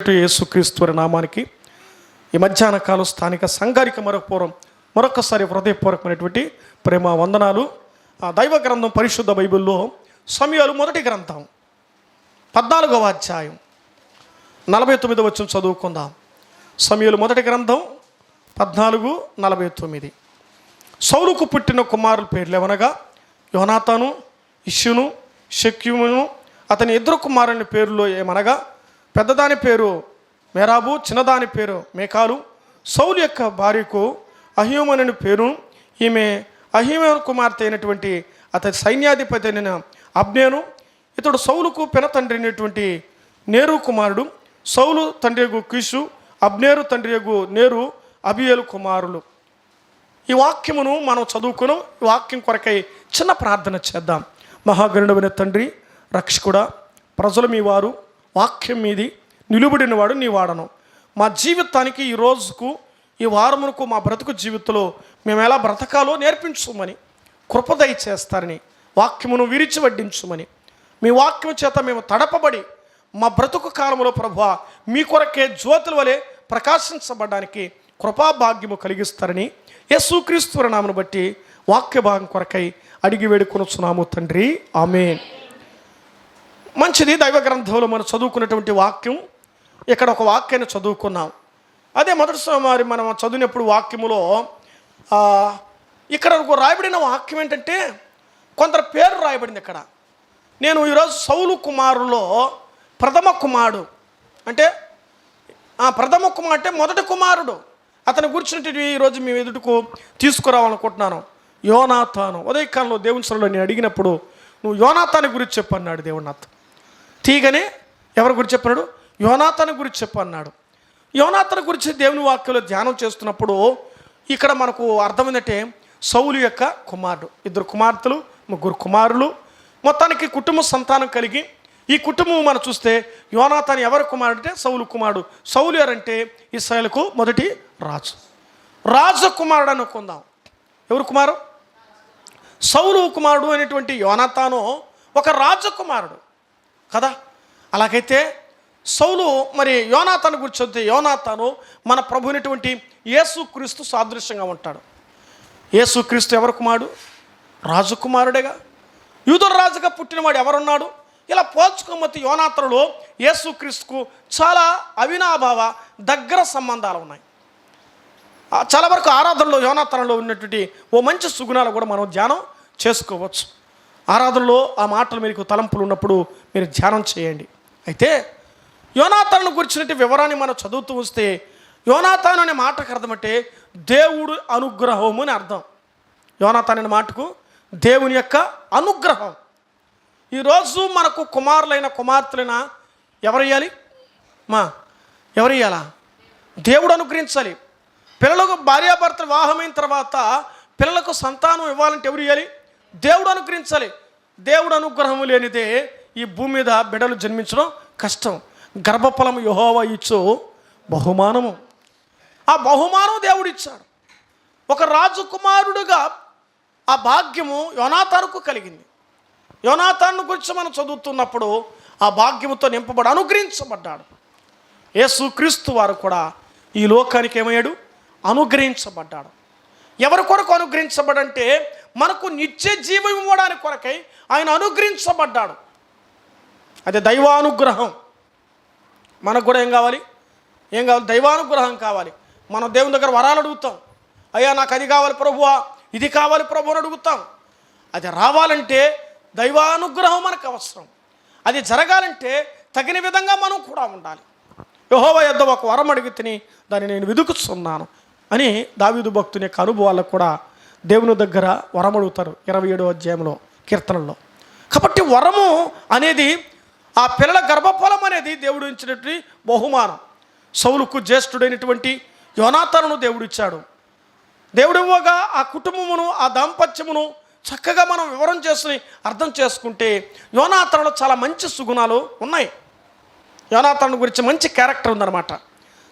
యేసుక్రీస్తు నామానికి ఈ మధ్యాహ్న కాలం స్థానిక సంఘానికి మరొకసారి హృదయపూర్వకమైనటువంటి ప్రేమ వందనాలు. దైవ గ్రంథం పరిశుద్ధ బైబిల్లో సమూయేలు మొదటి గ్రంథం 14వ అధ్యాయం 49వ వచనం చదువుకుందాం. సమూయేలు మొదటి గ్రంథం 14:49. సౌలుకు పుట్టిన కుమారుల పేర్లు ఏమనగా యోనాతాను, ఇష్యును, షెక్యూమును. అతని ఇద్దరు కుమారుని పేర్లు ఏమనగా పెద్దదాని పేరు మేరాబు, చిన్నదాని పేరు మేకాలు. సౌలు యొక్క భార్యకు అహీయోమని పేరు. ఈమె అహీయోను కుమార్తె అయినటువంటి అతని సైన్యాధిపతి అయిన అబ్నేరు. ఇతడు సౌలుకు పెన తండ్రి అయినటువంటి నేరు కుమారుడు. సౌలు తండ్రియగు కీషు, అబ్నేరు తండ్రియగు నేరు అబియేలు కుమారులు. ఈ వాక్యమును మనం చదువుకుని ఈ వాక్యం కొరకై చిన్న ప్రార్థన చేద్దాం. మహాగణుడైన తండ్రి, రక్షకుడా, ప్రజలు మీ వారు, వాక్యం మీది నిలుబడినవాడు నీ వాడను. మా జీవితానికి ఈ రోజుకు ఈ వారమునకు మా బ్రతుకు జీవితంలో మేము ఎలా బ్రతకాలో నేర్పించుమని కృపదయ చేస్తారని వాక్యమును విరిచి వడ్డించుమని మీ వాక్యం చేత మేము తడపబడి మా బ్రతుకు కాలంలో ప్రభువా మీ కొరకే జ్యోతుల వలె ప్రకాశించబడడానికి కృపాభాగ్యము కలిగిస్తారని యేసుక్రీస్తు నామమును బట్టి వాక్య భాగం కొరకై అడిగి వేడుకొనుచున్నాము తండ్రి, ఆమేన్. మంచిది. దైవ గ్రంథంలో మనం చదువుకున్నటువంటి వాక్యం, ఇక్కడ ఒక వాక్యాన్ని చదువుకున్నాం. అదే మొదటిసారి మనం చదివినప్పుడు వాక్యములో ఇక్కడ రాయబడిన వాక్యం ఏంటంటే కొందరు పేరు రాయబడింది. ఇక్కడ నేను ఈరోజు సౌలు కుమారులో ప్రథమ కుమారుడు అంటే మొదటి కుమారుడు అతని గురించినటువంటి ఈరోజు మీ ఎదుటకు తీసుకురావాలనుకుంటున్నాను. యోనాతాను. ఉదయకాలంలో దేవుని సన్నిధిలో నేను అడిగినప్పుడు నువ్వు యోనాతాను గురించి చెప్పన్నాడు దేవుడు నాతో. తీగనే ఎవరి గురించి చెప్పన్నాడు? యోనాతాను గురించి చెప్పన్నాడు. యోనాతాను గురించి దేవుని వాక్యంలో ధ్యానం చేస్తున్నప్పుడు ఇక్కడ మనకు అర్థమైందంటే సౌలు యొక్క కుమారుడు, ఇద్దరు కుమార్తెలు, ముగ్గురు కుమారులు, మొత్తానికి కుటుంబ సంతానం కలిగి ఈ కుటుంబం మనం చూస్తే యోనాతాను ఎవరి కుమారుడు అంటే సౌలు కుమారుడు. సౌలు ఎవరంటే ఇశ్రాయేలుకు మొదటి రాజకుమారుడు అనుకుందాం. ఎవరు కుమారు? సౌలు కుమారుడు అనేటువంటి యోనాతాను ఒక రాజకుమారుడు కదా. అలాగైతే సౌలు మరి యోనాతాను గురించి వస్తే యోనాతాను మన ప్రభు అయినటువంటి యేసుక్రీస్తు సాదృశ్యంగా ఉంటాడు. యేసుక్రీస్తు ఎవరు కుమారుడు? రాజకుమారుడేగా. యూదుల రాజుగా పుట్టినవాడు ఎవరున్నాడు? ఇలా పోల్చుకోమతి యోనాతానులో యేసుక్రీస్తుకు చాలా అవినాభావ దగ్గర సంబంధాలు ఉన్నాయి. చాలా వరకు ఆరాధనలో యోనాతానులో ఉన్నటువంటి ఓ మంచి సుగుణాలు కూడా మనం ధ్యానం చేసుకోవచ్చు. ఆరాధనలో ఆ మాటలు మీకు తలంపులు ఉన్నప్పుడు మీరు ధ్యానం చేయండి. అయితే యోనాతాను గురించినటువంటి వివరాన్ని మనం చదువుతూ వస్తే యోనాతాను అనే మాటకు అర్థం అంటే దేవుడు అనుగ్రహము అని అర్థం. యోనాతాను అనే మాటకు దేవుని యొక్క అనుగ్రహం. ఈరోజు మనకు కుమారులైన కుమార్తెలైన ఎవరియ్యాలి? ఎవరియ్యాలా? దేవుడు అనుగ్రహించాలి. పిల్లలకు భార్యాభర్తలు వివాహమైన తర్వాత పిల్లలకు సంతానం ఇవ్వాలంటే ఎవరు ఇవ్వాలి? దేవుడు అనుగ్రహించాలి. దేవుడు అనుగ్రహం లేనిదే ఈ భూమి మీద బిడ్డలు జన్మించడం కష్టం. గర్భఫలము యెహోవా ఇచ్చు బహుమానము. ఆ బహుమానం దేవుడు ఇచ్చాడు. ఒక రాజకుమారుడుగా ఆ భాగ్యము యోనాతానుకు కలిగింది. యోనాతాను గురించి మనం చదువుతున్నప్పుడు ఆ భాగ్యముతో నింపబడి అనుగ్రహించబడ్డాడు. యేసుక్రీస్తు వారు కూడా ఈ లోకానికి ఏమయ్యాడు? అనుగ్రహించబడ్డాడు. ఎవరి కొరకు అనుగ్రహించబడంటే మనకు నిత్య జీవం ఇవ్వడానికి కొరకై ఆయన అనుగ్రహించబడ్డాడు. అదే దైవానుగ్రహం. మనకు కూడా ఏం కావాలి? దైవానుగ్రహం కావాలి. మనం దేవుని దగ్గర వరాలు అడుగుతాం. అయ్యా నాకు అది కావాలి ప్రభువా, ఇది కావాలి ప్రభు అని అడుగుతాం. అది రావాలంటే దైవానుగ్రహం మనకు అవసరం. అది జరగాలంటే తగిన విధంగా మనం కూడా ఉండాలి. యెహోవా యొద్ద ఒక వరం అడిగితిని దాన్ని నేను వెదుకుతున్నాను అని దావీదు భక్తుని యొక్క అనుభవాలకు కూడా దేవుని దగ్గర వరం అడుగుతారు 27వ అధ్యాయంలో కీర్తనల్లో. కాబట్టి వరము అనేది ఆ పిల్లల గర్భఫలం అనేది దేవుడు ఇచ్చినటువంటి బహుమానం. సౌలుకు జ్యేష్ఠుడైనటువంటి యోనాతానును దేవుడు ఇచ్చాడు. దేవుడు ఇవ్వగా ఆ కుటుంబమును ఆ దాంపత్యమును చక్కగా మనం వివరం చేసుకుని అర్థం చేసుకుంటే యోనాతానులో చాలా మంచి సుగుణాలు ఉన్నాయి. యోనాతాను గురించి మంచి క్యారెక్టర్ ఉందన్నమాట.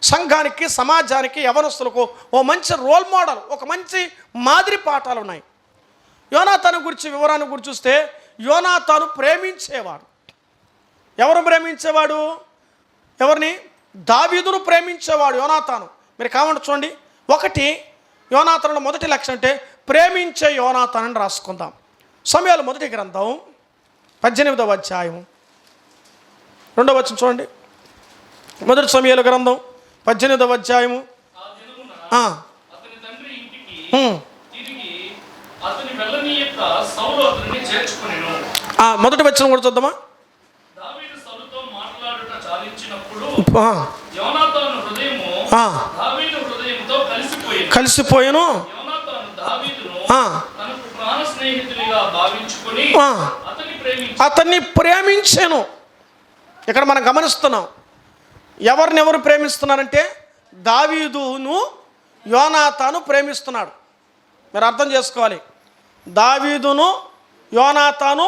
సంఘానికి, సమాజానికి, యవనస్తులకు ఓ మంచి రోల్ మోడల్, ఒక మంచి మాదిరి పాఠాలు ఉన్నాయి. యోనాతాను గురించి వివరాన్ని గురించి చూస్తే యోనాతాను ప్రేమించేవాడు. ఎవరు ప్రేమించేవాడు? ఎవరిని? దావీదును ప్రేమించేవాడు యోనాతాను. మీరు కావండి చూడండి. 1 యోనాతానులో మొదటి లక్షణం అంటే ప్రేమించే యోనాతాను అని రాసుకుందాం. సమూయేలు మొదటి గ్రంథం 18వ అధ్యాయం 2వ వచనం చూడండి. మొదటి సమూయేలు గ్రంథం 18వ అధ్యాయము. మొదటి వచనం కూడా చూద్దామా. కలిసిపోయాను. అతన్ని ప్రేమించాను. ఇక్కడ మనం గమనిస్తున్నాం ఎవరినెవరు ప్రేమిస్తున్నారంటే దావీదును యోనాతాను ప్రేమిస్తున్నాడు. మీరు అర్థం చేసుకోవాలి. దావీదును యోనాతాను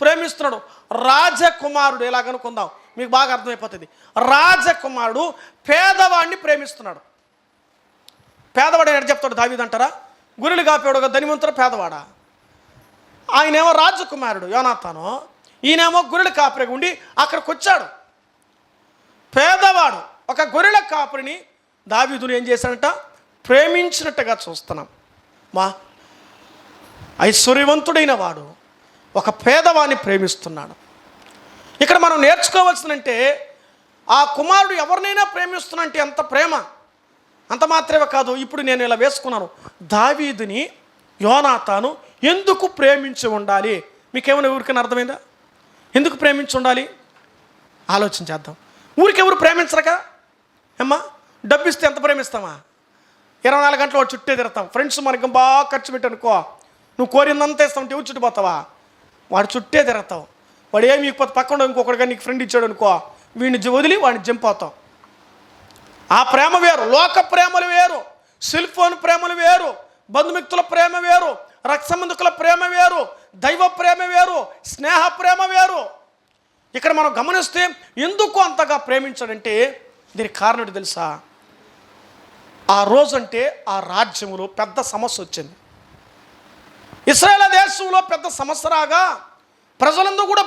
ప్రేమిస్తున్నాడు. రాజకుమారుడు ఎలాగనుకుందాం, మీకు బాగా అర్థమైపోతుంది. రాజకుమారుడు పేదవాడిని ప్రేమిస్తున్నాడు. పేదవాడు ఎక్కడ చెప్తాడు దావీదు అంటారా? గురులు కాపేవాడు కదా ధనివంతుడు పేదవాడా? ఆయనేమో రాజకుమారుడు యోనాతాను, ఈయనేమో గొర్రెల కాపరిగా ఉండి అక్కడికి వచ్చాడు. పేదవాడు ఒక గొర్రెల కాపరిని దావీదును ఏం చేశాడంట? ప్రేమించినట్టుగా చూస్తున్నాం. మా ఐశ్వర్యవంతుడైన వాడు ఒక పేదవాడిని ప్రేమిస్తున్నాడు. ఇక్కడ మనం నేర్చుకోవాల్సినంటే ఆ కుమారుడు ఎవరినైనా ప్రేమిస్తున్నంటే ఎంత ప్రేమ. అంత మాత్రమే కాదు, ఇప్పుడు నేను ఇలా వేసుకున్నాను, దావీదుని యోనాతాను ఎందుకు ప్రేమించి ఉండాలి? మీకేమైనా ఊరికైనా అర్థమైందా? ఎందుకు ప్రేమించి ఉండాలి ఆలోచించేద్దాం. ఊరికెవరు ప్రేమించరక అమ్మా? డబ్బిస్తే ఎంత ప్రేమిస్తామా? 24 గంటలు వాడు చుట్టే తిడతాం. ఫ్రెండ్స్ మనకి బాగా ఖర్చు పెట్టనుకో, నువ్వు కోరిందంతా ఇస్తామంటే ఎవరు చుట్టుపోతావా? వాడు చుట్టే తిరగతావు. వాడు ఏమి ఇకపోతే పక్కన ఇంకొకటిగా నీకు ఫ్రెండ్ ఇచ్చాడు అనుకో, వీడిని వదిలి వాడిని జంపోతావు. ఆ ప్రేమ వేరు. లోక ప్రేమలు వేరు, సెల్ ఫోన్ ప్రేమలు వేరు, బంధుమిత్రుల ప్రేమ వేరు, రక్త సంబంధికుల ప్రేమ వేరు, దైవ ప్రేమ వేరు, స్నేహ ప్రేమ వేరు. ఇక్కడ మనం గమనిస్తే ఎందుకు అంతగా ప్రేమించాడంటే దీనికి కారణం తెలుసా? ఆ రోజంటే ఆ రాజ్యంలో పెద్ద సమస్య వచ్చింది. ఇశ్రాయేలు దేశంలో పెద్ద సమస్య రాగా ప్రజలందరూ కూడా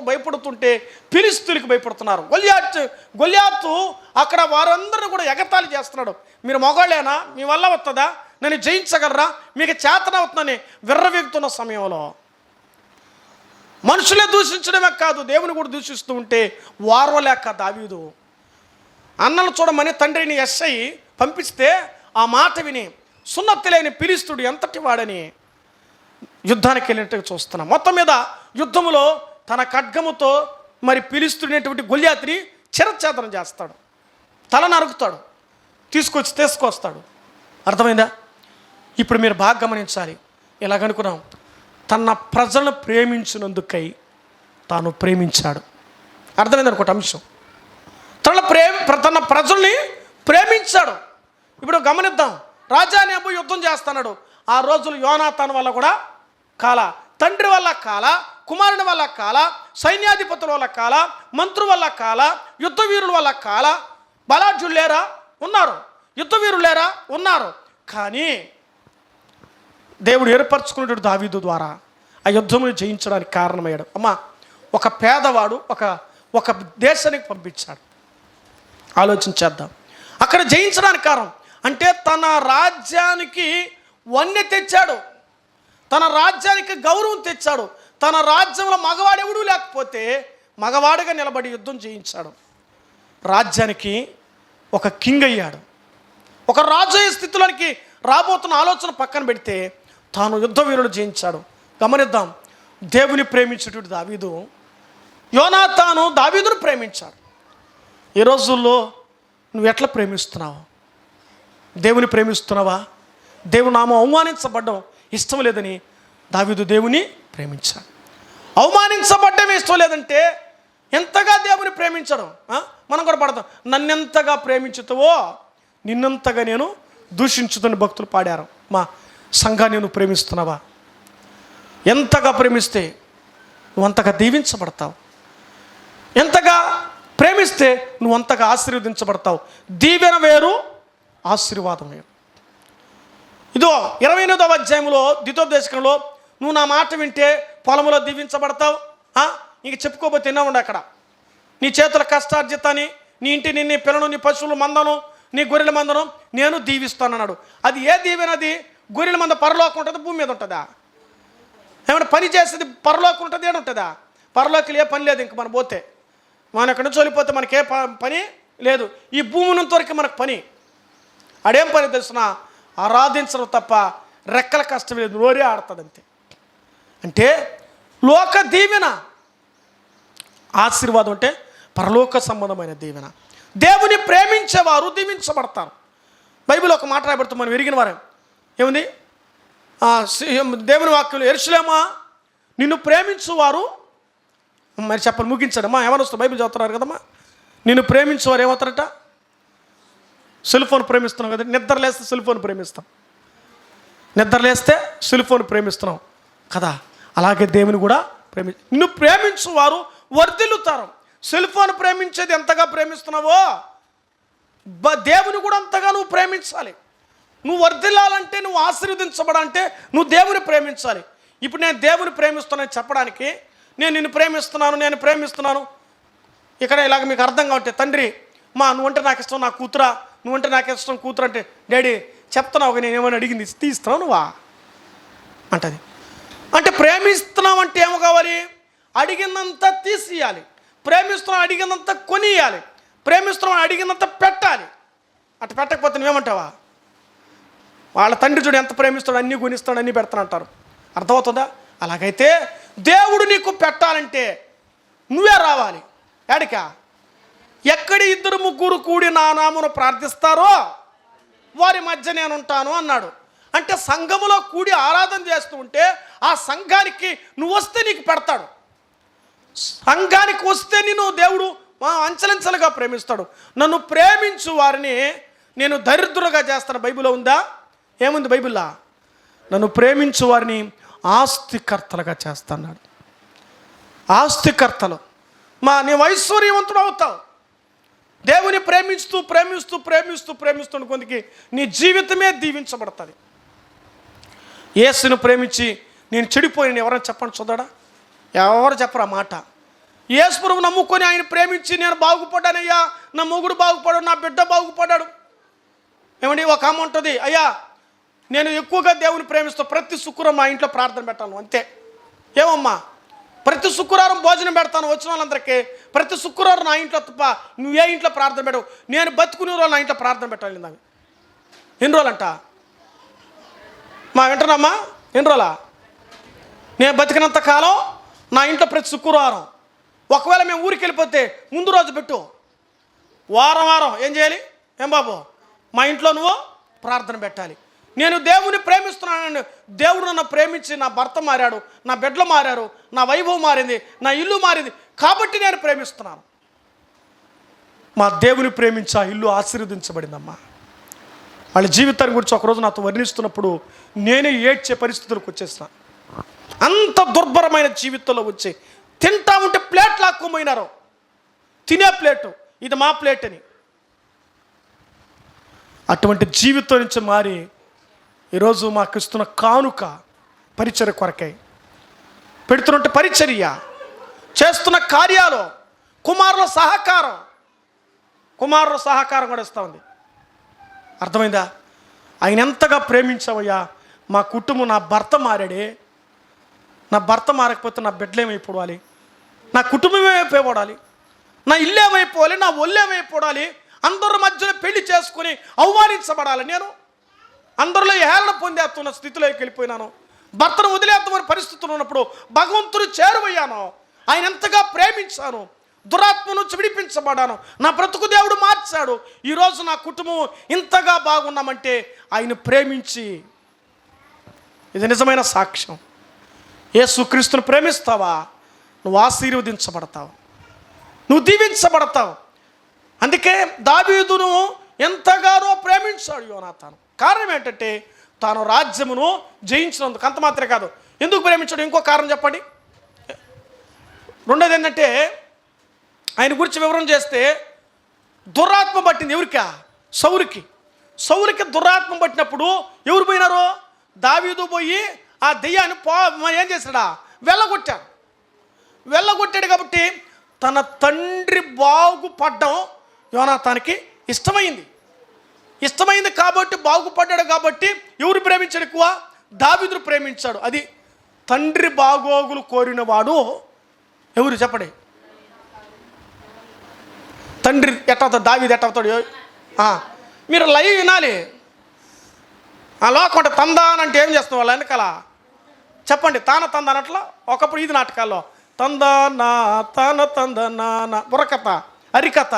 భయపడుతుంటే ఫిలిష్తీయులకు భయపడుతున్నారు. గొల్యాతు అక్కడ వారందరినీ కూడా ఎగతాళి చేస్తున్నాడు. మీరు మొగాళ్ళేనా? మీ వల్ల వస్తుందా? నేను జయించగలరా? మీకు చేతనవుతుందని విర్రవీగుతున్న సమయంలో మనుషులే దూషించడమే కాదు దేవుని కూడా దూషిస్తూ ఉంటే వారవలేక దావీదు అన్నలు చూడమని తండ్రిని ఎస్ఐ పంపిస్తే ఆ మాట విని సున్నతి లేని ఫిలిష్తీయుడు ఎంతటి వాడని యుద్ధానికి వెళ్ళినట్టుగా చూస్తున్నాం. మొత్తం మీద యుద్ధములో తన ఖడ్గముతో మరి ఫిలిష్తీయుడైనటువంటి గొల్యాతుని చిరఛేదనం చేస్తాడు, తల నరుకుతాడు, తీసుకొస్తాడు. అర్థమైందా? ఇప్పుడు మీరు బాగా గమనించాలి. ఇలాగనుకున్నాం, తన ప్రజలను ప్రేమించినందుకై తాను ప్రేమించాడు. అర్థమైంది అనుకోండి అంశం. తన ప్రజల్ని ప్రేమించాడు. ఇప్పుడు గమనిద్దాం. రాజానేబు యుద్ధం చేస్తున్నాడు. ఆ రోజులు యోనాతాను వల్ల కూడా కాల, తండ్రి వల్ల కాల, కుమారుని వల్ల కాల, సైన్యాధిపతుల వల్ల కాల, మంత్రుల వల్ల కాల, యుద్ధ వీరుల వల్ల కాల. బలాఢ్యులు లేరా? ఉన్నారు. యుద్ధ వీరులు లేరా? ఉన్నారు. కానీ దేవుడు ఏర్పరచుకున్నటువంటి దావీదు ద్వారా ఆ యుద్ధమును జయించడానికి కారణమయ్యాడు. అమ్మా, ఒక పేదవాడు ఒక దేశానికి పంపించాడు. ఆలోచించేద్దాం. అక్కడ జయించడానికి కారణం అంటే తన రాజ్యానికి వన్నె తెచ్చాడు, తన రాజ్యానికి గౌరవం తెచ్చాడు. తన రాజ్యంలో మగవాడెవడూ లేకపోతే మగవాడిగా నిలబడి యుద్ధం చేయించాడు. రాజ్యానికి ఒక కింగ్ అయ్యాడు. ఒక రాజయ్య స్థితిలోనికి రాబోతున్న ఆలోచన పక్కన పెడితే తాను యుద్ధ వీరుడు జయించాడు. గమనిద్దాం. దేవుని ప్రేమించేటువంటి దావీదు యోనాతాను దావీదును ప్రేమించాడు. ఈ రోజుల్లో నువ్వు ఎట్లా ప్రేమిస్తున్నావు? దేవుని ప్రేమిస్తున్నావా? దేవుని నామం అవమానించబడ్డం ఇష్టం లేదని దావీదు దేవుని ప్రేమించాడు. అవమానించబడ్డమే ఇష్టం లేదంటే ఎంతగా దేవుని ప్రేమించడం మనం కూడా పడతాం. నన్నెంతగా ప్రేమించుతావో నిన్నంతగా నేను దూషించుదని భక్తులు పాడారు. మా సంఘాన్ని నువ్వు ప్రేమిస్తున్నావా? ఎంతగా ప్రేమిస్తే నువ్వు అంతగా దీవించబడతావు. ఎంతగా ప్రేమిస్తే నువ్వు అంతగా ఆశీర్వదించబడతావు. దీవెన వేరు, ఆశీర్వాదం వేరు. ఇదో 28వ అధ్యాయంలో ద్వితోపదేశకంలో నువ్వు నా మాట వింటే పొలంలో దీవించబడతావు. ఇంక చెప్పుకోబోతే ఎన్నో ఉండే అక్కడ నీ చేతుల కష్టార్జితాన్ని నీ ఇంటిని, నీ పిల్లను, నీ పశువుల మందను, నీ గొర్రెల మందను నేను దీవిస్తాను అన్నాడు. అది ఏ దీవెనది? గొర్రెల మంద పరలోకం ఉంటుంది, భూమి మీద ఉంటుందా? ఏమైనా పని చేసేది పరలోకం ఉంటుంది, ఏడుంటుందా? పరలోకలు ఏ పని లేదు. ఇంక మనం పోతే, మనం ఎక్కడి నుంచి వెళ్ళిపోతే మనకే పని లేదు. ఈ భూమి ఉన్నంతవరకు మనకు పని. అడేం పని తెలుసిన? ఆరాధించడం తప్ప రెక్కల కష్టం లేదు, నోరే ఆడుతుంది అంతే. అంటే లోక దీవెన ఆశీర్వాదం అంటే పరలోక సంబంధమైన దీవెన. దేవుని ప్రేమించేవారు దీవించబడతారు. బైబిల్ ఒక మాట రాయబడుతుంది, మనం ఎరిగిన వారే. ఏముంది? దేవుని వాక్యంలో, యెరూషలేమా నిన్ను ప్రేమించువారు, మరి చెప్పండి, ముగించండి అమ్మా. ఏమని వస్తుంది? బైబిల్ చదువుతున్నారు కదమ్మా. నిన్ను ప్రేమించువారు ఏమవుతారట? సెల్ ఫోన్ ప్రేమిస్తున్నాం కదా, నిద్ర లేస్తే సెల్ ఫోన్ ప్రేమిస్తాం, నిద్ర లేస్తే సెల్ ఫోన్ ప్రేమిస్తున్నాం కదా. అలాగే దేవుని కూడా నిన్ను ప్రేమించువారు వర్ధిల్లుతారు. సెల్ ఫోన్ ప్రేమించేది ఎంతగా ప్రేమిస్తున్నావో దేవుని కూడా అంతగా నువ్వు ప్రేమించాలి. నువ్వు వర్ధిల్లాలంటే, నువ్వు ఆశీర్వదించబడాలంటే నువ్వు దేవుని ప్రేమించాలి. ఇప్పుడు నేను దేవుని ప్రేమిస్తున్నాను చెప్పడానికి, నేను నిన్ను ప్రేమిస్తున్నాను ఇక్కడ ఇలాగ మీకు అర్థం కావట్టే, తండ్రి నువ్వంటే నాకు ఇష్టం, నా కూతురా, నువ్వంటే నాకు ఇష్టం కూతురు అంటే, డాడీ చెప్తున్నావు నేను ఏమైనా అడిగింది తీస్తున్నావు నువ్వా అంటది. అంటే ప్రేమిస్తున్నావు అంటే ఏమో కావాలి? అడిగినంత తీసియాలి. ప్రేమిస్తున్నాం అడిగినంత కొనియాలి. ప్రేమిస్తున్నాం అడిగినంత పెట్టాలి. అటు పెట్టకపోతే నువ్వేమంటావా? వాళ్ళ తండ్రి చూడు ఎంత ప్రేమిస్తాడు, అన్నీ కొనిస్తాడు, అన్నీ పెడతానంటారు. అర్థమవుతుందా? అలాగైతే దేవుడు నీకు పెట్టాలంటే నువ్వే రావాలి. ఎక్కడికా? ఎక్కడి 2-3 కూడి నా నామమున ప్రార్థిస్తారో వారి మధ్య నేను ఉంటాను అన్నాడు. అంటే సంఘములో కూడి ఆరాధన చేస్తూ ఉంటే ఆ సంఘానికి నువ్వు వస్తే నీకు పెడతాడు. సంఘానికి వస్తే నేను దేవుడు అంచెలంచెలుగా ప్రేమిస్తాడు. నన్ను ప్రేమించు వారిని నేను దరిద్రులుగా చేస్తాను. బైబిల్లో ఉందా? ఏముంది బైబిల్లో? నన్ను ప్రేమించు వారిని ఆస్తికర్తలుగా చేస్తున్నాడు. ఆస్తికర్తలు. నీవు ఐశ్వర్యవంతుడు అవుతావు. దేవుని ప్రేమిస్తూ ప్రేమిస్తూ ప్రేమిస్తూ ప్రేమిస్తున్న కొందికి నీ జీవితమే దీవించబడుతుంది. యేసును ప్రేమించి నేను చెడిపోయిన ఎవరైనా చెప్పండి చూద్దాడా? ఎవరు చెప్పరు ఆ మాట. యేసు ప్రభువు నమ్ముకొని ఆయన ప్రేమించి నేను బాగుపడ్డానయ్యా, నా మొగుడు బాగుపడాడు, నా బిడ్డ బాగుపడ్డాడు. ఏమండి, ఒక ఆమె ఉంటుంది, అయ్యా నేను ఎక్కువగా దేవుని ప్రేమిస్తూ ప్రతి శుక్రవారం మా ఇంట్లో ప్రార్థన పెట్టాను అంతే. ఏమమ్మా, ప్రతి శుక్రవారం భోజనం పెడతాను వచ్చిన వాళ్ళందరికీ. ప్రతి శుక్రవారం నా ఇంట్లో తప్ప నువ్వు ఏ ఇంట్లో ప్రార్థన పెట్టవు. నేను బతుకునే రోజు నా ఇంట్లో ప్రార్థన పెట్టాలి. నాకు ఎన్ని రోజులంట వింటున్నామ్మా? ఎన్ని రోజులా? నేను బతికినంత కాలం నా ఇంట్లో ప్రతి శుక్రవారం. ఒకవేళ మేము ఊరికి వెళ్ళిపోతే ముందు రోజు పెట్టు, వారం ఏం చేయాలి? ఏం బాబు, మా ఇంట్లో నువ్వు ప్రార్థన పెట్టాలి. నేను దేవుని ప్రేమిస్తున్నాను. దేవుడు నన్ను ప్రేమించి నా భర్త మారాడు, నా బిడ్డలు మారారు, నా వైభవం మారింది, నా ఇల్లు మారింది కాబట్టి నేను ప్రేమిస్తున్నాను. మా దేవుని ప్రేమించి ఆ ఇల్లు ఆశీర్వదించబడిందమ్మా. వాళ్ళ జీవితాన్ని గురించి ఒకరోజు నాతో వర్ణిస్తున్నప్పుడు నేనే ఏడ్చే పరిస్థితులకు వచ్చేసిన. అంత దుర్భరమైన జీవితంలో వచ్చి తింటా ఉంటే ప్లేట్ లాక్కుపోయినారు. తినే ప్లేటు ఇది మా ప్లేట్ అని. అటువంటి జీవితం నుంచి మారి ఈరోజు మాకు ఇస్తున్న కానుక పరిచర్య కొరకై పెడుతున్నట్టు పరిచర్య చేస్తున్న కార్యాలు కుమారుల సహకారం కూడా ఇస్తూ ఉంది. అర్థమైందా? ఆయన ఎంతగా ప్రేమించావయ్యా. మా కుటుంబం, నా భర్త మారాడే, నా భర్త మారకపోతే నా బిడ్డలు ఏమైపోవాలి, నా కుటుంబం ఏమైపోవాలి, నా ఇల్లు ఏమైపోవాలి, నా ఒళ్ళు ఏమైపోవాలి, అందరి మధ్యలో పెళ్లి చేసుకుని అవమానించబడాలి, నేను అందరిలో హేళన పొందేస్తున్న స్థితిలోకి వెళ్ళిపోయినాను, భర్తను వదిలేద్దామని పరిస్థితులు ఉన్నప్పుడు భగవంతుడు చేరువయ్యాను. ఆయన ఎంతగా ప్రేమించాను, దురాత్మ నుంచి విడిపించబడాను, నా బ్రతుకు దేవుడు మార్చాడు. ఈరోజు నా కుటుంబం ఇంతగా బాగున్నామంటే ఆయన ప్రేమించి. ఇది నిజమైన సాక్ష్యం. యేసుక్రీస్తును ప్రేమిస్తావా, నువ్వు ఆశీర్వదించబడతావు, నువ్వు దీవించబడతావు. అందుకే దావీదును ఎంతగానో ప్రేమించాడు యోనాతాను. కారణం ఏంటంటే తాను రాజ్యమును జయించినందుకు. అంత మాత్రమే కాదు, ఎందుకు ప్రేమించాడు ఇంకో కారణం చెప్పండి. రెండోది ఏంటంటే ఆయన గురించి వివరం చేస్తే దురాత్మ పట్టింది. ఎవరికా? సౌలుకి దురాత్మ పట్టినప్పుడు ఎవరు పోయినారో? దావీదు పోయి ఆ దెయ్యాన్ని ఏం చేశాడా? వెళ్ళగొట్టాడు కాబట్టి తన తండ్రి బాగుపడ్డం యోనాతానికి ఇష్టమైంది కాబట్టి బాగుపడ్డాడు. కాబట్టి ఎవరు ప్రేమించాడు ఎక్కువ? దావీదును ప్రేమించాడు. అది తండ్రి బాగోగులు కోరినవాడు ఎవరు చెప్పండి? తండ్రి ఎట్టవుతాడు? దావీదు ఎట్టవుతాడు? మీరు లైవ్ వినాలి. ఆ లోకంటే తందానంటే ఏం చేస్తాం వాళ్ళ వెనకాల చెప్పండి. తందనట్లా ఒకప్పుడు ఇది నాటకాల్లో తందనా తందనా బుర్రకథ హరికథ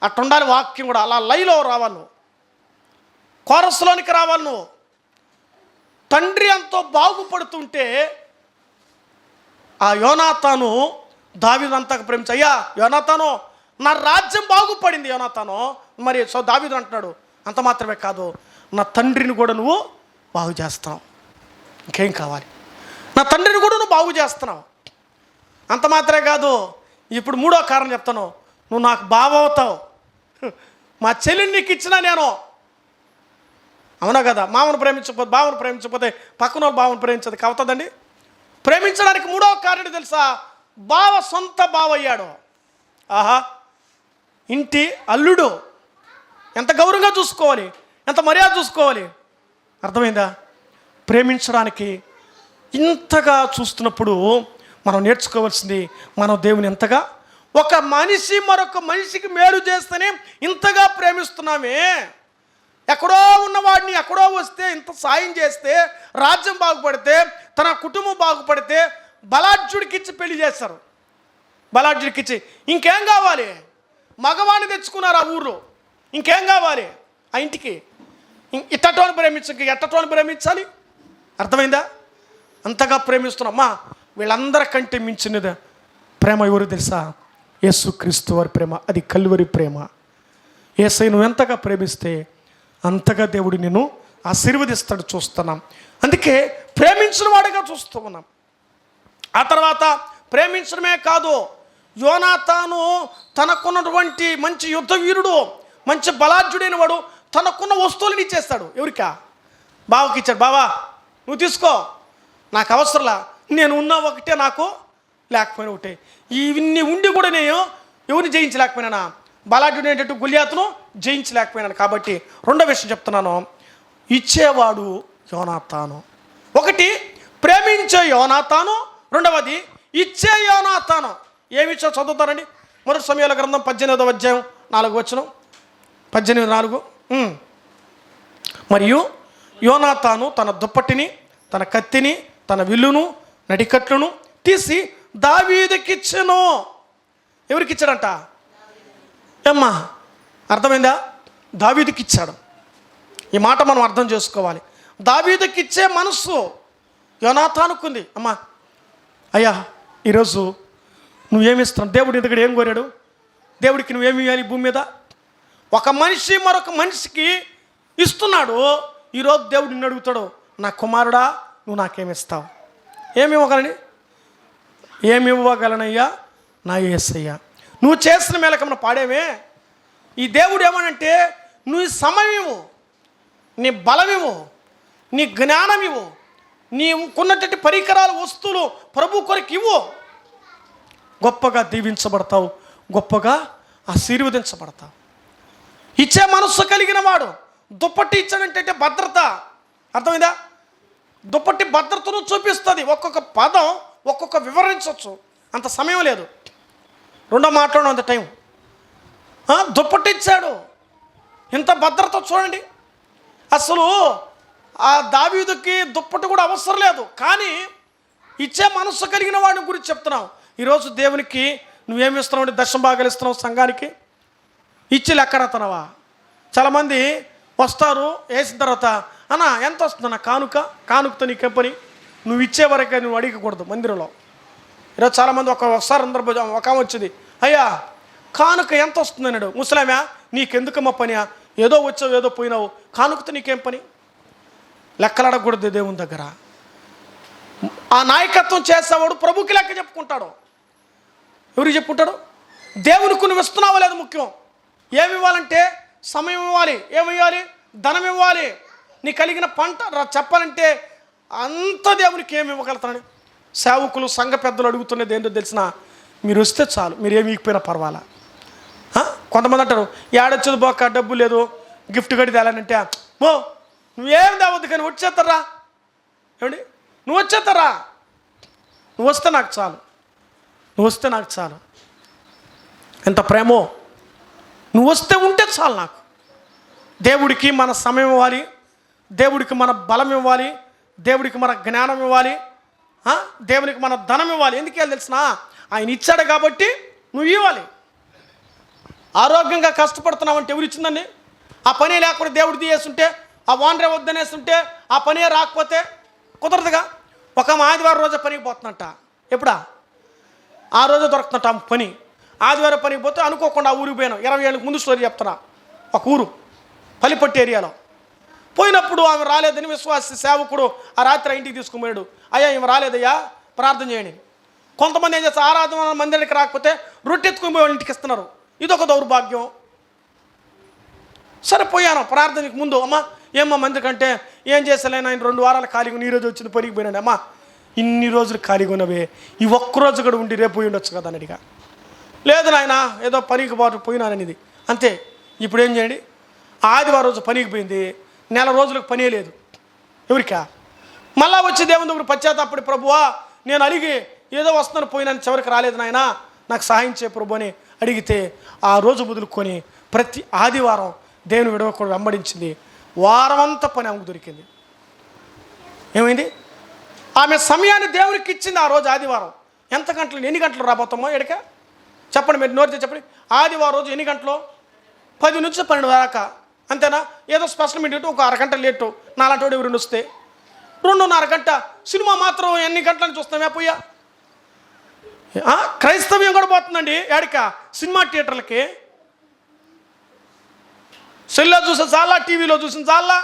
అట్టుండాలి. వాక్యం కూడా అలా లైలో రావాలి, నువ్వు కోరస్లోనికి రావాలి. నువ్వు తండ్రి ఎంతో బాగుపడుతుంటే ఆ యోనాతాను దావీదు అంతగా ప్రేమించి, అయ్యా యోనాతాను నా రాజ్యం బాగుపడింది. యోనాతాను మరి దావీదు అంటున్నాడు, అంత మాత్రమే కాదు నా తండ్రిని కూడా నువ్వు బాగు చేస్తున్నావు, ఇంకేం కావాలి? నా తండ్రిని కూడా నువ్వు బాగు చేస్తున్నావు. అంత మాత్రమే కాదు, ఇప్పుడు మూడో కారణం చెప్తాను. నువ్వు నాకు బావ అవుతావు. మా చెల్లిని నీకు ఇచ్చినా నేను. అవునా కదా? మామను ప్రేమించకపోతే బావను ప్రేమించకపోతే పక్కన వాళ్ళు బావను ప్రేమించదు అవుతుందండి. ప్రేమించడానికి మూడో కారణం తెలుసా? బావ సొంత బావ అయ్యాడు. ఆహా, ఇంటి అల్లుడు ఎంత గౌరవంగా చూసుకోవాలి, ఎంత మర్యాద చూసుకోవాలి. అర్థమైందా? ప్రేమించడానికి ఇంతగా చూస్తున్నప్పుడు మనం నేర్చుకోవాల్సింది, మనం దేవుని ఎంతగా, ఒక మనిషి మరొక మనిషికి మేలు చేస్తేనే ఇంతగా ప్రేమిస్తున్నామే. ఎక్కడో ఉన్నవాడిని ఎక్కడో వస్తే ఇంత సాయం చేస్తే, రాజ్యం బాగుపడితే, తన కుటుంబం బాగుపడితే బలాఢ్యుడికిచ్చి పెళ్లి చేస్తారు. బలాఢ్యుడికిచ్చి ఇంకేం కావాలి? మగవాడిని తెచ్చుకున్నారు ఆ ఊర్లో, ఇంకేం కావాలి? ఆ ఇంటికి ఇట్టటోని ఎట్టటోని ప్రేమించాలి. అర్థమైందా? అంతగా ప్రేమిస్తున్నామ్మా. వీళ్ళందరికంటే మించినది ప్రేమ ఎవరు తెలుసా? యేసుక్రీస్తు వారి ప్రేమ. అది కల్వరి ప్రేమ. యేసయ్య నువ్వు ఎంతగా ప్రేమిస్తే అంతగా దేవుడు నిన్ను ఆశీర్వదిస్తాడు. చూస్తున్నాం. అందుకే ప్రేమించిన వాడిగా చూస్తూ ఉన్నాం. ఆ తర్వాత ప్రేమించడమే కాదు, యోనాతాను తనకున్నటువంటి మంచి యుద్ధ వీరుడు, మంచి బలాఢ్యుడైన వాడు, తనకున్న వస్తువులను ఇచ్చేస్తాడు. ఎవరికా? బావకి ఇచ్చాడు. బావా నువ్వు తీసుకో, నాకు అవసరంలా, నేను ఉన్న ఒకటే, నాకు లేకపోయినా ఒకటే. ఇవన్నీ ఉండి కూడా నేను ఎవరిని జయించలేకపోయినా, బలాఢ్యుడు ఏంటంటే గుళ్యాతును జయించలేకపోయినాను. కాబట్టి రెండో విషయం చెప్తున్నాను, ఇచ్చేవాడు యోనాతాను. ఒకటి ప్రేమించే యోనాతాను, రెండవది ఇచ్చే యోనాతాను. ఏమి ఇచ్చో చదువుతారండి. మొదటి సమయాల గ్రంథం 18వ అధ్యాయం 4వ వచనం. 18:4. మరియు యోనాతాను తన దుప్పటిని, తన కత్తిని, తన విల్లును, నడికట్లను తీసి దావీదుకిచ్చెను. ఎవరికి ఇచ్చాడంట? అమ్మా, అర్థమైందా? దావీదుకిచ్చాడు. ఈ మాట మనం అర్థం చేసుకోవాలి. దావీదుకిచ్చే మనస్సు యోనాతానుకుంది. అమ్మా, అయ్యా ఈరోజు నువ్వేమిస్తున్నావు? దేవుడి దగ్గర ఏం కోరాడు? దేవుడికి నువ్వేమి ఇవ్వాలి భూమి మీద? ఒక మనిషి మరొక మనిషికి ఇస్తున్నాడు. ఈరోజు దేవుడు నిన్ను అడుగుతాడు, నా కుమారుడా నువ్వు నాకేమిస్తావు? ఏమి ఇవ్వగలనయ్యా నా యేసయ్యా? నువ్వు చేసిన మేలకు మనం పాడేమే. ఈ దేవుడు ఏమనంటే, నువ్వు సమయం ఇవ్వు, నీ బలం ఇవ్వు, నీ జ్ఞానం ఇవ్వు, నీకున్నటువంటి పరికరాలు వస్తువులు ప్రభు కొరకు ఇవ్వు. గొప్పగా దీవించబడతావు, గొప్పగా ఆశీర్వదించబడతావు. ఇచ్చే మనస్సు కలిగిన వాడు. దుప్పటి ఇచ్చాడంటే భద్రత. అర్థమైందా? దుప్పటి భద్రతను చూపిస్తుంది. ఒక్కొక్క పదం ఒక్కొక్క వివరించవచ్చు, అంత సమయం లేదు. రెండో మాట్లాడడం అంత టైం. దుప్పటి ఇచ్చాడు, ఇంత భద్రత చూడండి. అసలు ఆ దావీదుకి దుప్పటి కూడా అవసరం లేదు, కానీ ఇచ్చే మనస్సు కలిగిన వాడిని గురించి చెప్తున్నావు. ఈరోజు దేవునికి నువ్వేమి ఇస్తున్నావు అంటే దశమ భాగాలు ఇస్తున్నావు. సంఘానికి ఇచ్చి లెక్కరతనవా? చాలామంది వస్తారు, వేసిన తర్వాత అన్న ఎంత వస్తుందన్న కానుకతో నీకే పని, నువ్వు ఇచ్చే వరకే నువ్వు అడగకూడదు మందిరంలో. ఈరోజు చాలామంది ఒకసారి అందరూ ఒక వచ్చింది, అయ్యా కానుక ఎంత వస్తుంది అన్నాడు. ముసలామా నీకెందుకమ్మా పని? ఏదో వచ్చావు ఏదో పోయినావు, కానుకతో నీకేం పని? లెక్కలు అడగకూడదు దేవుని దగ్గర. ఆ నాయకత్వం చేసేవాడు ప్రభుకి లెక్క చెప్పుకుంటాడు. ఎవరికి చెప్పుకుంటాడు? దేవునికి నువ్వు ఇస్తున్నావా లేదు ముఖ్యం. ఏమి ఇవ్వాలంటే సమయం ఇవ్వాలి, ఏమి ఇవ్వాలి? ధనం ఇవ్వాలి. నీ కలిగిన పంట చెప్పాలంటే అంత దేవునికి ఏమి ఇవ్వగలుగుతాడు? సేవకులు సంఘ పెద్దలు అడుగుతున్నది ఏంటో తెలిసిన, మీరు వస్తే చాలు, మీరు ఏమి ఇకపోయినా పర్వాలా. కొంతమంది అంటారు ఏడొచ్చేది బొక్క డబ్బు లేదు గిఫ్ట్ కడి తేలానంటే ఓ నువ్వేం తేవద్దు కానీ వచ్చేస్తారా ఏమండి నువ్వు వచ్చేస్తారా నువ్వు వస్తే నాకు చాలు నువ్వు వస్తే నాకు చాలు ఎంత ప్రేమో నువ్వు వస్తే ఉంటే చాలు నాకు దేవుడికి మన సమయం ఇవ్వాలి దేవుడికి మన బలం ఇవ్వాలి దేవుడికి మన జ్ఞానం ఇవ్వాలి దేవునికి మన ధనం ఇవ్వాలి ఎందుకు తెలిసిన ఆయన ఇచ్చాడు కాబట్టి నువ్వు ఇవ్వాలి ఆరోగ్యంగా కష్టపడుతున్నావంటే ఎవరు ఇచ్చిందండి ఆ పని లేకుండా దేవుడు తీయేస్తుంటే ఆ ఓనరే వద్దనేస్తుంటే ఆ పని రాకపోతే కుదరదుగా ఒక ఆదివారం రోజు పనికి పోతున్నట్ట ఎప్పుడా ఆ రోజు దొరుకుతున్నట్ట పని ఆదివారం పనికి పోతే అనుకోకుండా ఆ ఊరికి పోయాను 20 ఏళ్ళకి ముందు స్టోరీ చెప్తున్నా ఒక ఊరు పల్లిపట్టి ఏరియాలో పోయినప్పుడు ఆమె రాలేదని విశ్వాస సేవకుడు ఆ రాత్రి ఇంటికి తీసుకుపోయాడు అయ్యా ఈమె రాలేదయ్యా ప్రార్థన చేయండి కొంతమంది ఏం చేస్తారు ఆరాధన మందిరానికి రాకపోతే రొట్టె ఎత్తుకుని పోయి ఇంటికి ఇస్తున్నారు ఇదొక దౌర్భాగ్యం సరే పోయాను ప్రార్థనకి ముందు అమ్మ ఏమ్మా మంది కంటే ఏం చేసలేను ఆయన 2 వారాలు ఖాళీగా ఈ రోజు వచ్చింది పనికి పోయినాడు అమ్మా ఇన్ని రోజులు ఖాళీగా ఉన్నవే ఈ ఒక్కరోజు కూడా ఉండి రేపు పోయి ఉండొచ్చు కదా అని అడిగా లేదు నాయన ఏదో పనికి పోయినాననిది అంతే ఇప్పుడు ఏం చేయండి ఆదివారం రోజు పనికి పోయింది నెల రోజులకు పనే లేదు ఎవరికా మళ్ళా వచ్చి దేవుని దగ్గర పశ్చాత్తాపడి ప్రభువా నేను అడిగి ఏదో వస్తున్నాను పోయినాను చివరికి రాలేదు నాయన నాకు సహాయం చేయ ప్రభు అని అడిగితే ఆ రోజు వదులుకొని ప్రతి ఆదివారం దేవుని విడవకుండా వెంబడించింది వారం అంతా పని ఆమెకు దొరికింది ఏమైంది ఆమె సమయాన్ని దేవునికి ఇచ్చింది ఆ రోజు ఆదివారం ఎంత గంటలు ఎన్ని గంటలు రాబోతామో ఎడక చెప్పండి మీరు నోరితే చెప్పండి ఆదివారం రోజు ఎన్ని గంటలు 10 నుంచి 12 దాకా అంతేనా ఏదో స్పెషల్ మీటింగ్ ఒక అరగంట లేటు నాలాంటి వాడు ఎవరు వస్తే 2.5 గంట సినిమా మాత్రం ఎన్ని గంటలని చూస్తామే పోయా క్రైస్తవ్యం కూడా పోతుందండి ఏడిక సినిమా థియేటర్లకి సెల్లో చూసిన చాలా టీవీలో చూసిన చాలా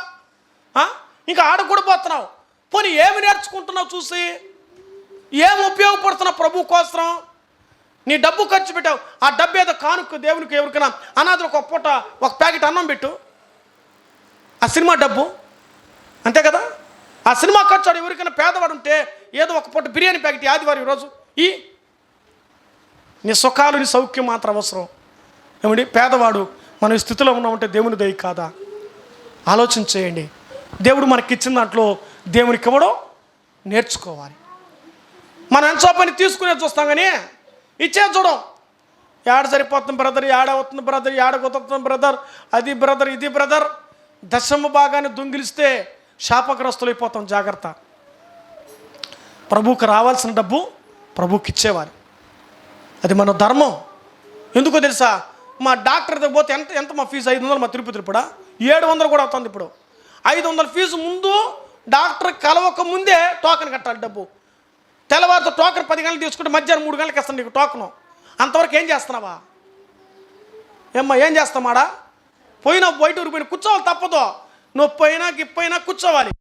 ఇంకా ఆడ కూడా పోతున్నావు పోనీ ఏమి నేర్చుకుంటున్నావు చూసి ఏం ఉపయోగపడుతున్నావు ప్రభు కోసం నీ డబ్బు ఖర్చు పెట్టావు ఆ డబ్బు ఏదో కానుక దేవునికి ఎవరికైనా అనాథలకు ఒక పూట ఒక ప్యాకెట్ అన్నం పెట్టు ఆ సినిమా డబ్బు అంతే కదా ఆ సినిమా ఖర్చు ఎవరికైనా పేదవాడు ఉంటే ఏదో ఒక పూట బిర్యానీ ప్యాకెట్ ఆదివారం ఈరోజు నీ సుఖాలు నీ సౌఖ్యం మాత్రం అవసరం ఏమండి పేదవాడు మన స్థితిలో ఉన్నామంటే దేవుని దయ కాదా ఆలోచన చేయండి దేవుడు మనకిచ్చిన దాంట్లో దేవునికి ఇవ్వడం నేర్చుకోవాలి మనం ఎంతో పని తీసుకునే చూస్తాం కానీ ఇచ్చే చూడం ఏడ సరిపోతుంది బ్రదర్ ఏడ అవుతుంది బ్రదర్ ఏడ కుదురుతుంది బ్రదర్ అది బ్రదర్ ఇది బ్రదర్ దశమ భాగాన్ని దొంగిలిస్తే శాపగ్రస్తులు అయిపోతాం జాగ్రత్త ప్రభువుకి రావాల్సిన డబ్బు ప్రభువుకి ఇచ్చేవారు అది మన ధర్మం ఎందుకో తెలుసా మా డాక్టర్ దగ్గర పోతే ఎంత మా ఫీజు 500 మా తిరుపతి ఇప్పుడు 700 కూడా అవుతుంది ఇప్పుడు 500 ఫీజు ముందు డాక్టర్ కలవక ముందే టోకెన్ కట్టాలి డబ్బు తెల్లవారితో టోకెన్ 10 గంటలు తీసుకుంటే మధ్యాహ్నం 3 గంటలకు ఇస్తాను నీకు టోకెను అంతవరకు ఏం చేస్తున్నావా ఏమ్మా ఏం చేస్తామాడా పోయినా బయట ఊరు పోయినా కూర్చోవాలి తప్పదు నొప్పి అయినా గిప్పైనా కూర్చోవాలి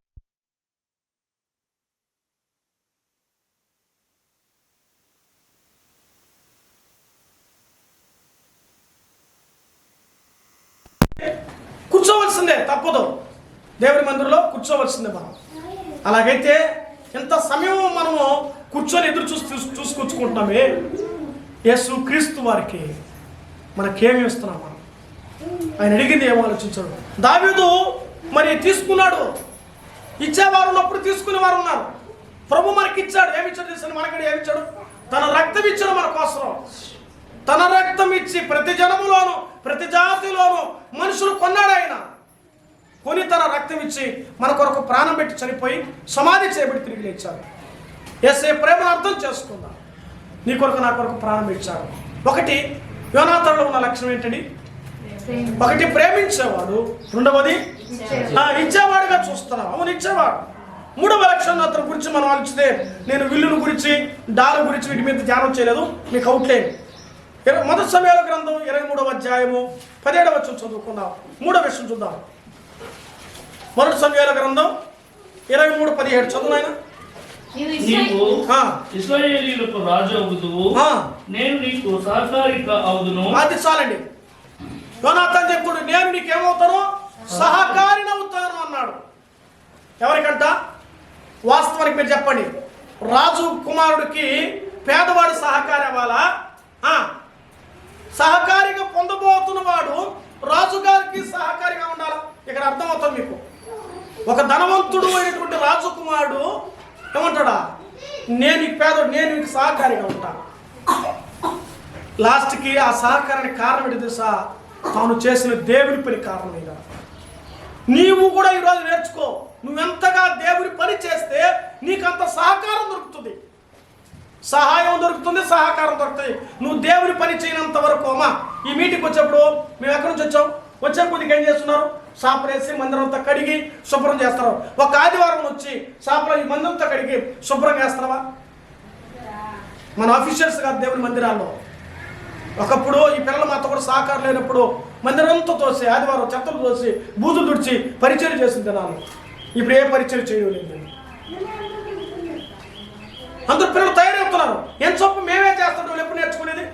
కూర్చోవలసిందే తప్పదు దేవుడి మందిరంలో కూర్చోవలసిందే మనం అలాగైతే ఎంత సమయం మనము కూర్చొని ఎదురు చూసుకొచ్చుకుంటున్నామే యేసు క్రీస్తు వారికి మనకేమి ఇస్తున్నాం మనం ఆయన అడిగింది ఏమో ఆలోచించాడు దావీదు మరి తీసుకున్నాడు ఇచ్చేవారు ఉన్నప్పుడు తీసుకునేవారు ఉన్నారు ప్రభు మనకి ఇచ్చాడు ఏమి ఇచ్చాడు తెలుసు మనకి ఏమి ఇచ్చాడు తన రక్తం ఇచ్చాడు మన కోసం తన రక్తం ఇచ్చి ప్రతి జనములోను ప్రతి జాతిలోను మనుషులు కొన్నాడు ఆయన కొని తన రక్తం ఇచ్చి మన కొరకు ప్రాణం పెట్టి చనిపోయి సమాధి చేయబడి తిరిగి లేచాడు యేసే ప్రేమను అర్థం చేసుకుందాం నీ కొరకు నా కొరకు ప్రాణం ఇచ్చాడు ఒకటి యోనాతానులో ఉన్న లక్షణం ఏంటండి ఒకటి ప్రేమించేవాడు రెండవది ఇచ్చేవాడుగా చూస్తున్నాం అవును ఇచ్చేవాడు మూడవ లక్షణం అతని గురించి మనం ఆలోచిస్తే నేను విల్లును గురించి డాలు గురించి వీటి మీద ధ్యానం చేయలేదు మీకు అవుట్లైన్ మొదటి సమయాల గ్రంథం 23వ అధ్యాయము 17వ వచనం చదువుకుందాం 3వ విషయం చూద్దాం మొదటి సమయాల గ్రంథం 23:17 చదువు నాయన ఇశ్రాయేలీయులకు రాజు అవుదువు నేను నీకు సహకారిక అవుదును అది చాలండి యోనాతాను చెప్పుడు నేను నీకేమవుతాను సహకారిని అవుతాను అన్నాడు ఎవరికంట వాస్తవానికి మీరు చెప్పండి రాజు కుమారుడికి పేదవాడు సహకారి అవ్వాలా సహకారిగా పొందబోతున్న వాడు రాజుగారికి సహకారిగా ఉండాలి. ఇక్కడ అర్థమవుతుంది మీకు. ఒక ధనవంతుడు అయినటువంటి రాజకుమారుడు ఏమంటాడా, నేను ఈ పేదోడు, నేను నీకు సహకారిగా ఉంటాను. లాస్ట్కి ఆ సహకారానికి కారణం ఏంటి తెలుసా? తాను చేసిన దేవుని పని కారణమేగా. నీవు కూడా ఈరోజు నేర్చుకో. నువ్వెంతగా దేవుని పని చేస్తే నీకంత సహకారం దొరుకుతుంది, సహాయం దొరుకుతుంది, సహకారం దొరుకుతుంది. నువ్వు దేవుని పని చేయనంత వరకు. అమ్మా, ఈ మీటింగ్కి వచ్చేప్పుడు మేము ఎక్కడి నుంచి వచ్చాం? వచ్చే కొద్దిగా ఏం చేస్తున్నారు? సాపరేసి మందిరం అంతా కడిగి శుభ్రం చేస్తారు. ఒక ఆదివారం వచ్చి సాపర ఈ మందిరం అంతా కడిగి శుభ్రం చేస్తున్నావా? మన ఆఫీషియల్స్ కాదు దేవుని మందిరాల్లో. ఒకప్పుడు ఈ పిల్లల మాతో కూడా సహకారం లేనప్పుడు మందిరంతో తోసి ఆదివారం చెత్తలు తోసి బూజులు తుడిచి పరిచయం చేసింది నాన్న. ఇప్పుడు ఏ పరిచయం చేయలేదు. అందరూ పిల్లలు తయారవుతున్నారు. ఎంత చొప్పు మేమే చేస్తాం, వాళ్ళు ఎప్పుడు నేర్చుకునేది?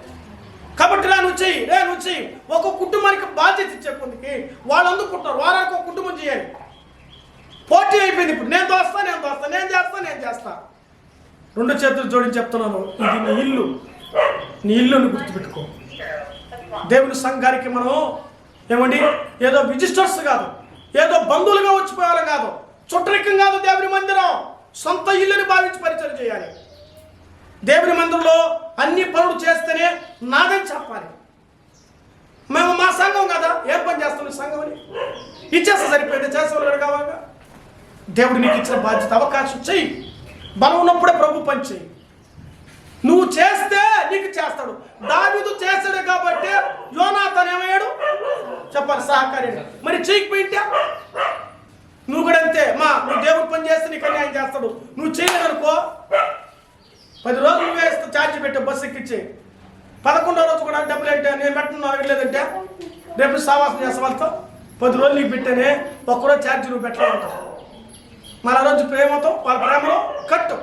కాబట్టి నువ్వు చెయ్యి. ఒక కుటుంబానికి బాధ్యత ఇచ్చే కొందికి వాళ్ళు అందుకుంటారు. వారానికి ఒక కుటుంబం చేయాలి. పోటీ అయిపోయింది ఇప్పుడు. నేను చేస్తా. రెండు చేతులు జోడించి చెప్తున్నాను, ఇది నీ ఇల్లు. నీ ఇల్లుని గుర్తుపెట్టుకో. దేవుని సంఘానికి మనం ఏమండి ఏదో విజిటర్స్ కాదు, ఏదో బంధువులుగా వచ్చిపోవాలి కాదు, చుట్టరికం కాదు. దేవుని మందిరం సొంత ఇల్లుని భావించి పరిచయం చేయాలి. దేవుని మందిరంలో అన్ని పనులు చేస్తేనే నాదని చెప్పాలి. మేము మా సంఘం కదా, ఏం పని చేస్తాం సంఘం అని ఇచ్చేస్తే సరిపోయింది. చేసేవాళ్ళు కావాలిగా. దేవుడు నీకు ఇచ్చిన బాధ్యత, అవకాశం చెయ్యి. బలం ఉన్నప్పుడే ప్రభు పని చెయ్యి. నువ్వు చేస్తే నీకు చేస్తాడు. దావీదు చేస్తాడు కాబట్టి యోనాతాను ఏమయ్యాడు చెప్పాలి, సహకారి. మరి చేయకపోయింటే నువ్వు కూడా అంతే. నువ్వు దేవుడు పని చేస్తే నీకు అన్యాయం చేస్తాడు. నువ్వు చేయలేదనుకో 10 రోజులు నువ్వే ఛార్జీ పెట్టావు, బస్సు ఎక్కించి 11వ రోజు కూడా డబ్బులు అంటే నేను పెట్టను లేదంటే రేపు సావాసం చేస్తా వాళ్ళతో. 10 రోజులు నీకు పెట్టానే, ఒక్కరోజు ఛార్జీ నువ్వు పెట్టాలంటావు. మన రోజు ప్రేమతో వాళ్ళ ప్రేమలో కట్టు.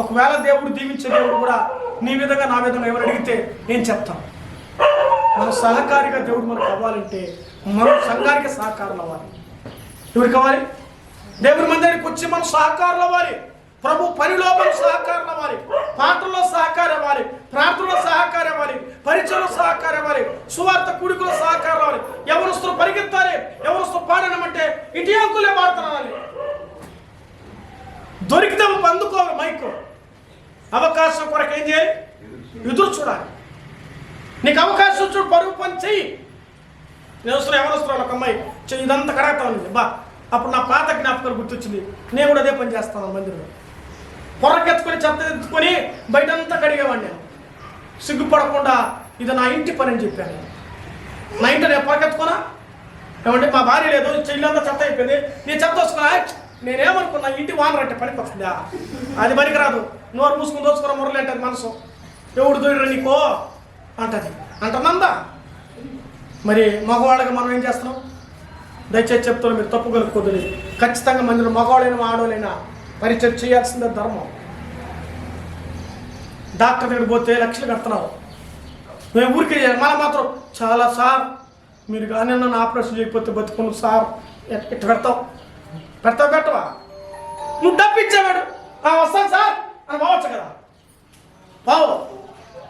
ఒకవేళ దేవుడు దీవించే దేవుడు కూడా నీ విధంగా నా విధంగా ఎవరు అడిగితే నేను చెప్తాను. మన సహకారిగా దేవుడు మనకు అవ్వాలంటే మనం సంఘానికి సహకారం అవ్వాలి. ఎవరికి అవ్వాలి? దేవుడి మందిరానికి వచ్చి మనం సహకారం అవ్వాలి. ప్రభు పనిలో మనం సహకారం అవ్వాలి. పాటల్లో సహకారం అవ్వాలి, ప్రార్థనలో సహకారం అవ్వాలి, పరిచయంలో సహకారం అవ్వాలి, సువార్త కూడికలో సహకారం అవ్వాలి. ఎవరిస్తూ పరిగెత్తాలి, ఎవరిస్తూ పాడనమంటే ఇటీ అంకులే పాడుతున్నాను. దొరికితే అందుకోవాలి మైకు. అవకాశం కొరకు ఏం చేయాలి? ఎదురు చూడాలి. నీకు అవకాశం చూడు, పరుగు పని చెయ్యి. నేను ఎవరు ఒక అమ్మాయి చెయ్యి ఇదంతా కడగతా ఉంది. అప్పుడు నా పాత జ్ఞాపకాలు గుర్తొచ్చింది. నేను కూడా అదే పని చేస్తాను. మందిరంలో పొరకెత్తుకొని చెత్త ఎత్తుకొని బయటంతా కడిగేవాడిని. నేను సిగ్గుపడకుండా ఇది నా ఇంటి పని అని చెప్పాను. నా ఇంటి నేను పొరకెత్తుకున్నా ఏమంటే మా భార్య లేదు, చెల్లంతా చెత్త అయిపోయింది, నేను చెత్త వస్తున్నా. నేనేమనుకున్నా, ఇంటి వానర్ అంటే పనికి వస్తుందా? అది పనికి రాదు. నోరు మూసుకుని దోచుకున్న మురలు అంటది మనసు. ఎవడు దొరిరా నీకో అంటది. అంటనందా మరి మగవాళ్ళగా మనం ఏం చేస్తున్నాం? దయచేసి చెప్తున్నాం, మీరు తప్పు కలుపుకోదు. ఖచ్చితంగా మందిలో మగవాళ్ళైనా ఆడవాళ్ళైనా పరిచయం చేయాల్సిందే ధర్మం. డాక్టర్ దగ్గర పోతే లక్షలు కడుతున్నావు, మేము ఊరికే చేయాలి. మన మాత్రం చాలా సార్ మీరు కానీ నన్ను ఆపరేషన్ చేయకపోతే బతుకున్నావు సార్, ఎట్ట పెట్టవా? నువ్వు డబ్బు ఇచ్చేవాడు వస్తాను సార్ అని పోవచ్చు కదా. పావు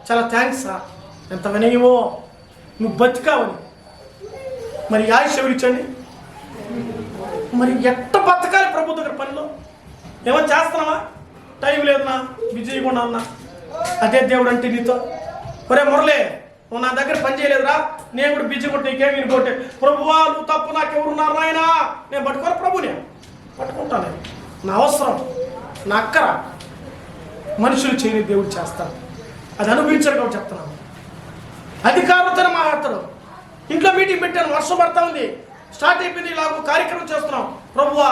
చాలా థ్యాంక్స్ సార్, ఎంత వినయమో, నువ్వు బతికావని. మరి ఆయుష్ ఎవరిచ్చండి? మరి ఎట్ట బతకాలి ప్రభు దగ్గర పనిలో? ఏమో చేస్తున్నావా? టైం లేదన్నా, బిజీగా ఉన్నా అన్నా. అదే దేవుడు అంటే నీతో, ఒరే మురళే నువ్వు నా దగ్గర పని చేయలేదురా, నేను కూడా బిజీగా ఉంటే నీకేమి వినుకోంటే, ప్రభువా నువ్వు తప్పు, నాకెవరున్నారు నాయనా, నేను పట్టుకోరా ప్రభు, నేను పట్టుకుంటాను. నా అవసరం, నా అక్కర మనుషులు చేయని దేవుడు చేస్తాను. అది అనుభవించారు కాబట్టి చెప్తున్నాను. అధికారులతోనే మాట్లాడతాడు. ఇంట్లో మీటింగ్ పెట్టాను, వర్షం పడతా ఉంది, స్టార్ట్ అయిపోయింది, ఇలాగ కార్యక్రమం చేస్తున్నాం. ప్రభువా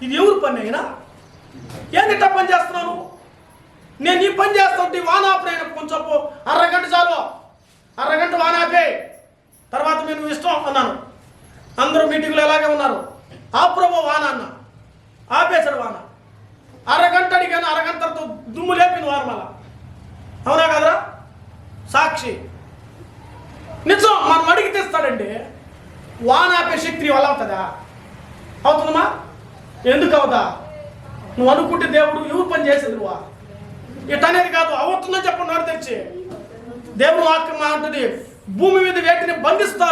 ఇది ఎవరు పని అయినా? ఏందిట్టా పని చేస్తున్నాను? నేను ఈ పని చేస్తుంటే వాన ఆపరైనా కొంచెం అరగంట చాలు, అరగంట వాన ఆపే తర్వాత నేను ఇష్టం అన్నాను. అందరూ మీటింగ్లో ఎలాగే ఉన్నారు. ఆ ప్రభు వాన అన్న, ఆపేశాడు వాన. అరగంట అడిగాను, అరగంటతో దుమ్ము లేపింది వాన. మళ్ళా అవునా కదరా? సాక్షి నిజం. మనం అడిగి తెస్తాడండి. వాన ఆపే శక్తి వల్ల అవుతుందా? అవుతుందమ్మా? ఎందుకు అవుతా? నువ్వు అనుకుంటే దేవుడు ఎవరు పని చేసేది నువ్వా? ఇటనేది కాదు, అవుతుందని చెప్పండి. నోరు తెచ్చి దేవుడు వాక్యం అంటుంది, భూమి మీద వేటిని బంధిస్తారు